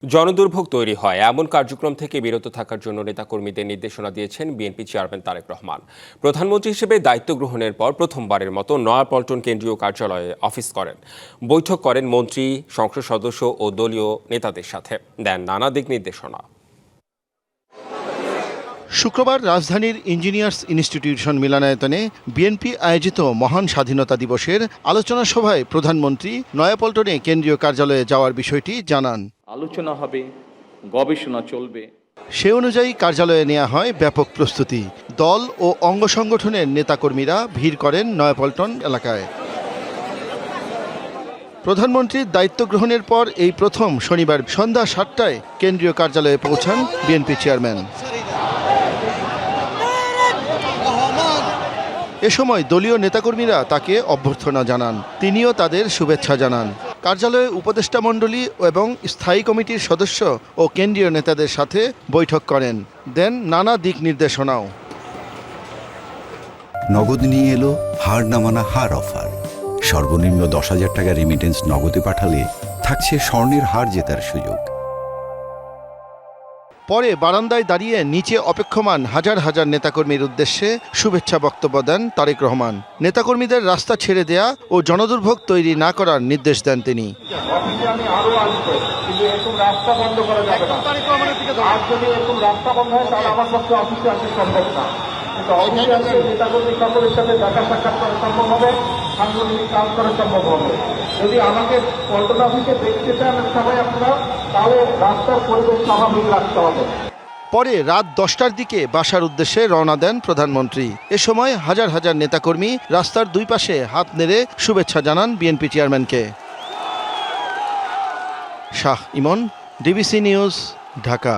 জনদুর্ভোগ তৈরি হয় এমন কার্যক্রম থেকে বিরত থাকার জন্য নেতাকর্মীদের নির্দেশনা দিয়েছেন বিএনপি চেয়ারম্যান তারেক রহমান। প্রধানমন্ত্রী হিসেবে দায়িত্ব গ্রহণের পর প্রথমবারের মতো নয়াপল্টন কেন্দ্রীয় কার্যালয়ে অফিস করেন, বৈঠক করেন মন্ত্রী, সংসদ সদস্য ও দলীয় নেতাদের সাথে, দেন নানা দিক নির্দেশনা। শুক্রবার রাজধানীর ইঞ্জিনিয়ার্স ইনস্টিটিউশন মিলনায়তনে বিএনপি আয়োজিত মহান স্বাধীনতা দিবসের আলোচনা সভায় প্রধানমন্ত্রী নয়াপল্টনে কেন্দ্রীয় কার্যালয়ে যাওয়ার বিষয়টি জানান। আলোচনা হবে, গবেষণা চলবে। সে অনুযায়ী কার্যালয়ে নেওয়া হয় ব্যাপক প্রস্তুতি। দল ও অঙ্গ সংগঠনের নেতাকর্মীরা ভিড় করেন নয়াপল্টন এলাকায়। প্রধানমন্ত্রীর দায়িত্ব গ্রহণের পর এই প্রথম শনিবার সন্ধ্যা ৭টায় কেন্দ্রীয় কার্যালয়ে পৌঁছান বিএনপি চেয়ারম্যান। এ সময় দলীয় নেতাকর্মীরা তাকে অভ্যর্থনা জানান, তিনিও তাদের শুভেচ্ছা জানান। কার্যালয়ে উপদেষ্টা মণ্ডলী এবং স্থায়ী কমিটির সদস্য ও কেন্দ্রীয় নেতাদের সাথে বৈঠক করেন, দেন নানা দিক নির্দেশনাও। নগদ নিয়ে এলো হার না মানা হার অফার। সর্বনিম্ন ১০,০০০ টাকা রেমিটেন্স নগদে পাঠালে থাকছে স্বর্ণের হার জেতার সুযোগ। পরে বারান্দায় দাঁড়িয়ে নিচে অপেক্ষমান হাজার হাজার নেতাকর্মীর উদ্দেশ্যে শুভেচ্ছা বক্তব্য দেন তারেক রহমান। নেতাকর্মীদের রাস্তা ছেড়ে দেয়া ও জনদুর্ভোগ তৈরি না করার নির্দেশ দেন তিনি। যদি আমাকে পল্টন অফিসে দেখতে চান সবাই আপনারা, তাহলে রাস্তার পরিবেশ স্বাভাবিক রাখতে হবে। পরে রাত ১০টার দিকে বাসার উদ্দেশ্যে রওনা দেন প্রধানমন্ত্রী। এ সময় হাজার হাজার নেতাকর্মী রাস্তার দুই পাশে হাত নেড়ে শুভেচ্ছা জানান বিএনপি চেয়ারম্যানকে। শাহ ইমন, ডিবিসি নিউজ, ঢাকা।